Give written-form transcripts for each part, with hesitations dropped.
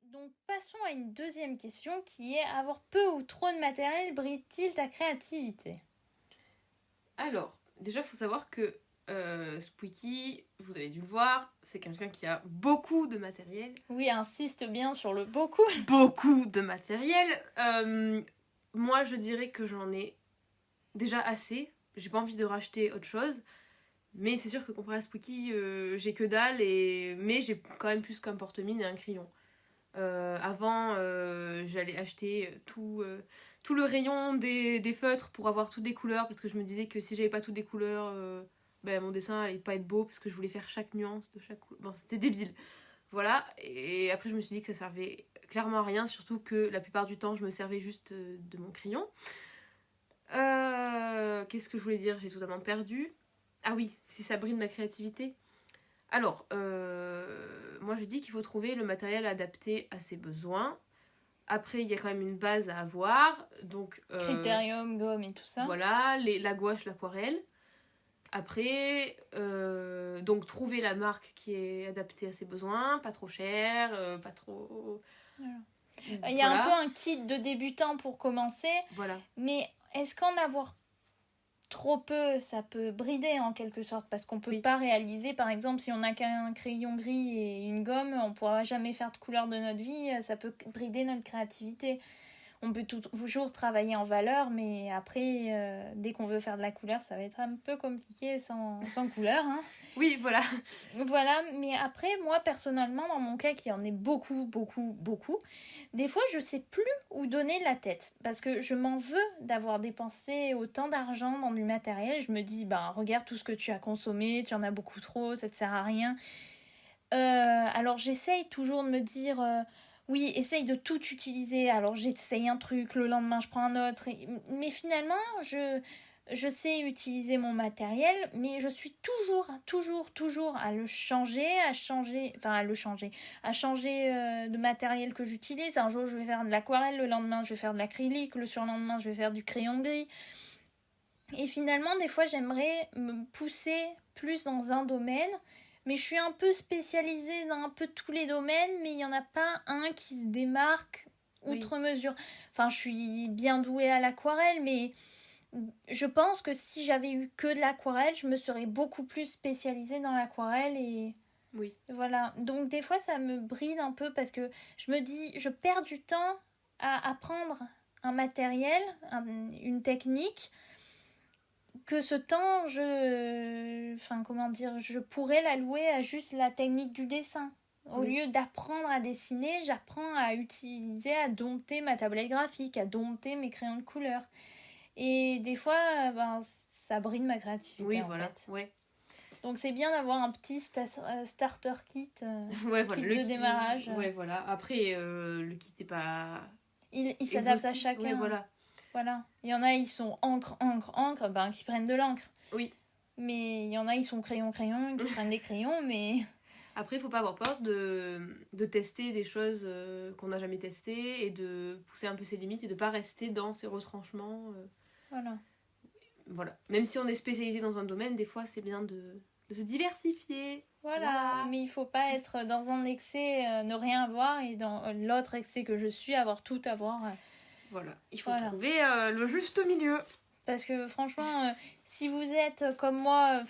Donc passons à une deuxième question qui est avoir peu ou trop de matériel bride-t-il ta créativité? Alors, déjà, il faut savoir que Squeaky, vous avez dû le voir, c'est quelqu'un qui a beaucoup de matériel. Oui, insiste bien sur le beaucoup. Beaucoup de matériel. Moi, je dirais que j'en ai déjà assez. J'ai pas envie de racheter autre chose. Mais c'est sûr que comparé à Squeaky, j'ai que dalle. Mais j'ai quand même plus qu'un porte-mine et un crayon. Avant, j'allais acheter tout le rayon des feutres pour avoir toutes les couleurs. Parce que je me disais que si j'avais pas toutes les couleurs, ben, mon dessin allait pas être beau. Parce que je voulais faire chaque nuance de chaque couleur. Bon, c'était débile. Voilà, et après je me suis dit que ça servait clairement à rien, surtout que la plupart du temps je me servais juste de mon crayon. Qu'est-ce que je voulais dire? J'ai totalement perdu. Ah oui, si ça bride ma créativité. Alors, moi je dis qu'il faut trouver le matériel adapté à ses besoins. Après, il y a quand même une base à avoir. Donc, Critérium, gomme et tout ça. voilà, la gouache, l'aquarelle. Après, donc trouver la marque qui est adaptée à ses besoins, pas trop cher, pas trop... Voilà. Il y a un peu un kit de débutant pour commencer. Voilà. Mais est-ce qu'en avoir trop peu, ça peut brider en quelque sorte? Parce qu'on peut pas réaliser, par exemple, si on n'a qu'un crayon gris et une gomme, on pourra jamais faire de couleur de notre vie. Ça peut brider notre créativité. On peut toujours travailler en valeur, mais après, dès qu'on veut faire de la couleur, ça va être un peu compliqué sans couleur. Hein. Oui, voilà. Voilà, mais après, moi, personnellement, dans mon cas, qui en est beaucoup, des fois, je sais plus où donner la tête. Parce que je m'en veux d'avoir dépensé autant d'argent dans du matériel. Je me dis, ben, regarde tout ce que tu as consommé, tu en as beaucoup trop, ça te sert à rien. Alors, j'essaye toujours de me dire... oui, essaye de tout utiliser. Alors j'essaye un truc, le lendemain je prends un autre. Mais finalement, je sais utiliser mon matériel, mais je suis toujours à le changer, à changer de matériel que j'utilise. Un jour je vais faire de l'aquarelle, le lendemain je vais faire de l'acrylique, le surlendemain je vais faire du crayon gris. Et finalement, des fois j'aimerais me pousser plus dans un domaine. Mais je suis un peu spécialisée dans un peu tous les domaines, mais il n'y en a pas un qui se démarque outre mesure. Enfin, je suis bien douée à l'aquarelle, mais je pense que si j'avais eu que de l'aquarelle, je me serais beaucoup plus spécialisée dans l'aquarelle et... Oui. Voilà. Donc des fois, ça me bride un peu parce que je me dis, je perds du temps à apprendre un matériel, une technique, que ce temps, je pourrais l'allouer à juste la technique du dessin. Au lieu d'apprendre à dessiner, j'apprends à utiliser, à dompter ma tablette graphique, à dompter mes crayons de couleur. Et des fois, ça bride ma créativité, en fait. Ouais. Donc c'est bien d'avoir un petit starter kit, kit de démarrage. Ouais, voilà. Après, le kit n'est pas... Il s'adapte à chacun. Ouais, voilà. Voilà. Il y en a, ils sont encre, qui prennent de l'encre. Oui. Mais il y en a, ils sont crayon, qui prennent des crayons, mais... Après, il faut pas avoir peur de tester des choses qu'on n'a jamais testées et de pousser un peu ses limites et de pas rester dans ses retranchements. Voilà. Même si on est spécialisé dans un domaine, des fois, c'est bien de se diversifier. Voilà, mais il faut pas être dans un excès, ne rien avoir, et dans l'autre excès que je suis, avoir tout avoir. Voilà, il faut trouver le juste milieu. Parce que franchement, si vous êtes comme moi,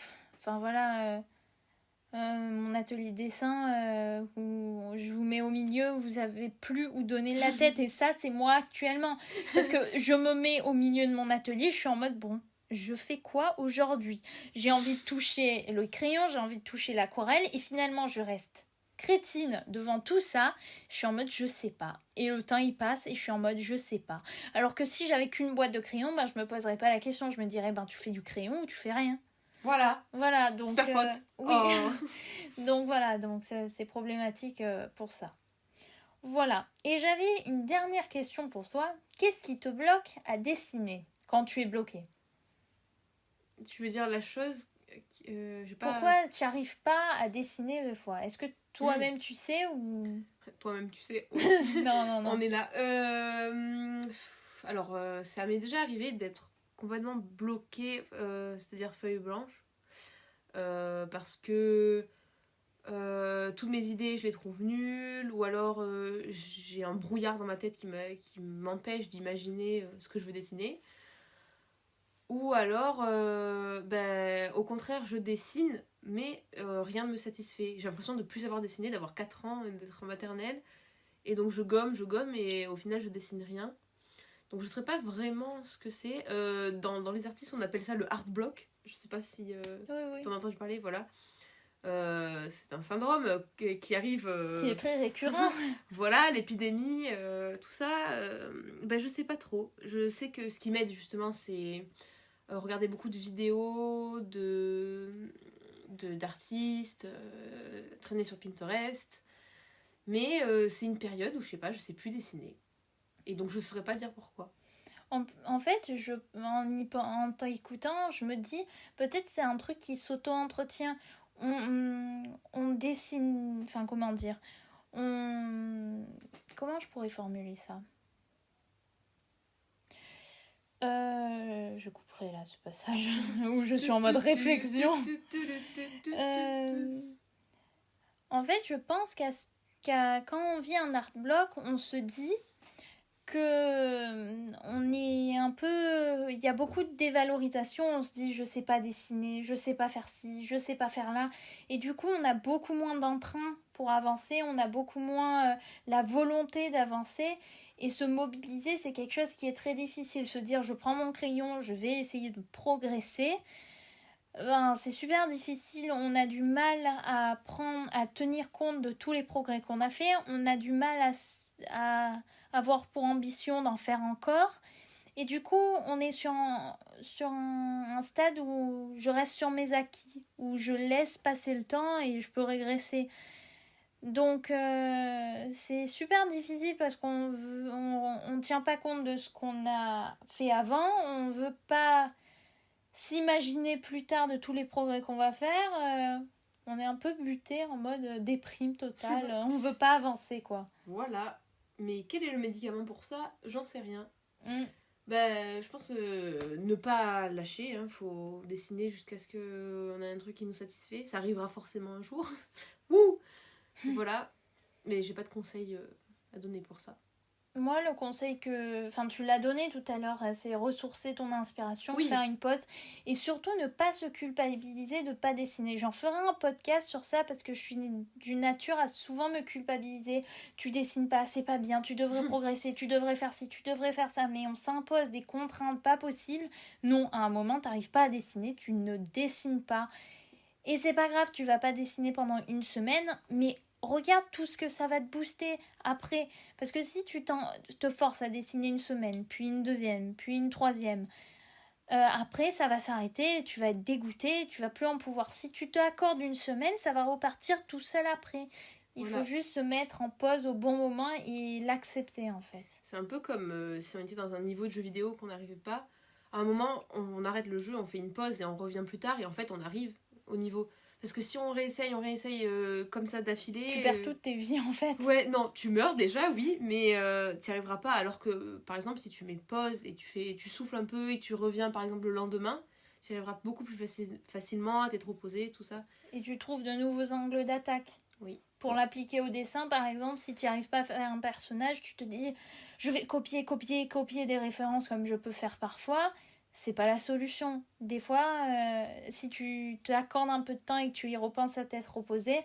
mon atelier dessin, où je vous mets au milieu, vous avez plus où donner la tête, et ça c'est moi actuellement. Parce que je me mets au milieu de mon atelier, je suis en mode bon... Je fais quoi aujourd'hui? J'ai envie de toucher le crayon, j'ai envie de toucher l'aquarelle, et finalement je reste crétine devant tout ça. Je suis en mode je sais pas. Et le temps il passe et je suis en mode je sais pas. Alors que si j'avais qu'une boîte de crayons, je me poserais pas la question. Je me dirais tu fais du crayon ou tu fais rien. Voilà. Donc, c'est ta faute. Oui. Donc voilà, donc c'est problématique pour ça. Voilà. Et j'avais une dernière question pour toi. Qu'est-ce qui te bloque à dessiner quand tu es bloqué? Tu veux dire la chose... Pourquoi tu n'arrives pas à dessiner des fois? Est-ce que toi-même tu sais ou... Toi-même tu sais. Non. On est là. Alors, ça m'est déjà arrivé d'être complètement bloquée, c'est-à-dire feuille blanche. parce que toutes mes idées, je les trouve nulles, ou alors j'ai un brouillard dans ma tête qui m'empêche d'imaginer ce que je veux dessiner. Ou alors, au contraire, je dessine, mais rien ne me satisfait. J'ai l'impression de plus avoir dessiné, d'avoir 4 ans, d'être en maternelle. Et donc je gomme, et au final je dessine rien. Donc je ne saurais pas vraiment ce que c'est. Dans les artistes, on appelle ça le art block. Je sais pas si Oui. t'en as entendu parler, voilà. C'est un syndrome qui arrive... Qui est très récurrent. Voilà, l'épidémie, tout ça. Je sais pas trop. Je sais que ce qui m'aide justement, c'est regarder beaucoup de vidéos d'artistes, traîner sur Pinterest. Mais c'est une période où je sais plus dessiner. Et donc je saurais pas dire pourquoi. En fait, en t'écoutant, je me dis, peut-être c'est un truc qui s'auto-entretient. On dessine... Enfin, comment dire Comment je pourrais formuler ça? Je couperai là ce passage où je suis en mode réflexion. En fait, je pense quand on vit un art block, on se dit que on est un peu... Il y a beaucoup de dévalorisation, on se dit je sais pas dessiner, je sais pas faire ci, je sais pas faire là. Et du coup, on a beaucoup moins d'entrain pour avancer, on a beaucoup moins la volonté d'avancer. Et se mobiliser, c'est quelque chose qui est très difficile. Se dire je prends mon crayon, je vais essayer de progresser. C'est super difficile, on a du mal à tenir compte de tous les progrès qu'on a fait, on a du mal à avoir pour ambition d'en faire encore, et du coup on est sur un stade où je reste sur mes acquis, où je laisse passer le temps et je peux régresser. Donc c'est super difficile parce qu'on tient pas compte de ce qu'on a fait avant, on veut pas s'imaginer plus tard de tous les progrès qu'on va faire. On est un peu buté en mode déprime totale. On veut pas avancer, quoi. Voilà. Mais quel est le médicament pour ça? J'en sais rien. Je pense ne pas lâcher. Faut dessiner jusqu'à ce qu'on ait un truc qui nous satisfait. Ça arrivera forcément un jour. Wouh. Voilà. Mais j'ai pas de conseils à donner pour ça. Moi, le conseil Enfin, tu l'as donné tout à l'heure, c'est ressourcer ton inspiration, oui. Faire une pause. Et surtout, ne pas se culpabiliser de pas dessiner. J'en ferai un podcast sur ça parce que je suis d'une nature à souvent me culpabiliser. Tu dessines pas, c'est pas bien, tu devrais progresser, tu devrais faire ci, tu devrais faire ça. Mais on s'impose des contraintes pas possibles. Non, à un moment, t'arrives pas à dessiner, tu ne dessines pas. Et c'est pas grave, tu vas pas dessiner pendant une semaine, mais regarde tout ce que ça va te booster après. Parce que si tu te forces à dessiner une semaine, puis une deuxième, puis une troisième, après ça va s'arrêter, tu vas être dégoûté, tu vas plus en pouvoir. Si tu te accordes une semaine, ça va repartir tout seul après. Il faut juste se mettre en pause au bon moment et l'accepter en fait. C'est un peu comme si on était dans un niveau de jeu vidéo qu'on n'arrivait pas. À un moment, on arrête le jeu, on fait une pause et on revient plus tard et en fait on arrive au niveau. Parce que si on réessaye comme ça d'affilée... Tu perds toutes tes vies en fait. Ouais, non, tu meurs déjà, oui, mais tu n'y arriveras pas. Alors que, par exemple, si tu mets pause et tu souffles un peu et tu reviens, par exemple, le lendemain, tu y arriveras beaucoup plus facilement à t'être reposé, tout ça. Et tu trouves de nouveaux angles d'attaque. Oui. Pour l'appliquer au dessin, par exemple, si tu n'y arrives pas à faire un personnage, tu te dis je vais copier des références comme je peux faire parfois. C'est pas la solution. Des fois, si tu t'accordes un peu de temps et que tu y repenses à tête reposée,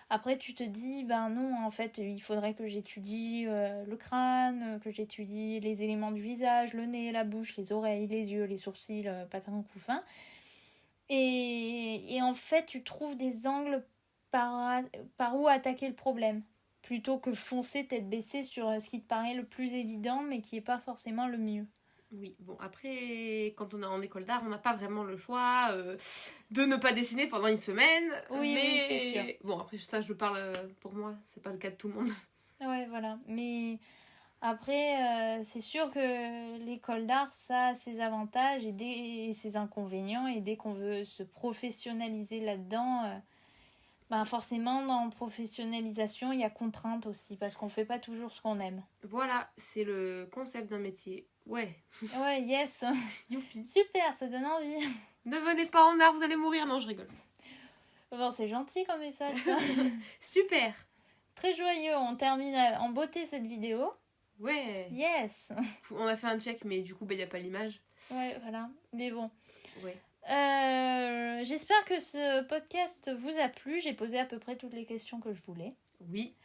après tu te dis ben non, en fait, il faudrait que j'étudie le crâne, que j'étudie les éléments du visage, le nez, la bouche, les oreilles, les yeux, les sourcils, patins, couffins. Et en fait, tu trouves des angles par où attaquer le problème, plutôt que foncer tête baissée sur ce qui te paraît le plus évident, mais qui n'est pas forcément le mieux. Oui, bon, après, quand on est en école d'art, on n'a pas vraiment le choix de ne pas dessiner pendant une semaine. Oui, mais c'est sûr. Bon, après, ça, je parle pour moi, c'est pas le cas de tout le monde. Ouais, voilà. Mais après, c'est sûr que l'école d'art, ça a ses avantages et ses inconvénients. Et dès qu'on veut se professionnaliser là-dedans, forcément, dans professionnalisation, il y a contrainte aussi, parce qu'on fait pas toujours ce qu'on aime. Voilà, c'est le concept d'un métier. Ouais. Ouais, yes. Youpi. Super, ça donne envie. Ne venez pas en art, vous allez mourir. Non, je rigole. Bon, c'est gentil comme message, ça. Super. Très joyeux, on termine en beauté cette vidéo. Ouais. Yes. On a fait un check, mais du coup, il n'y a pas l'image. Ouais, voilà. Mais bon. Ouais. J'espère que ce podcast vous a plu. J'ai posé à peu près toutes les questions que je voulais. Oui.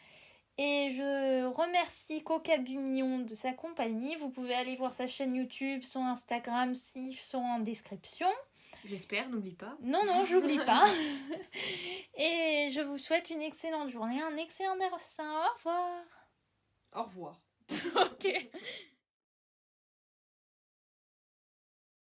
Et je remercie Coca Bumillon de sa compagnie. Vous pouvez aller voir sa chaîne YouTube, son Instagram, s'ils sont en description. J'espère, n'oublie pas. Non, j'oublie pas. Et je vous souhaite une excellente journée, un excellent dessin. Au revoir. Au revoir. Ok.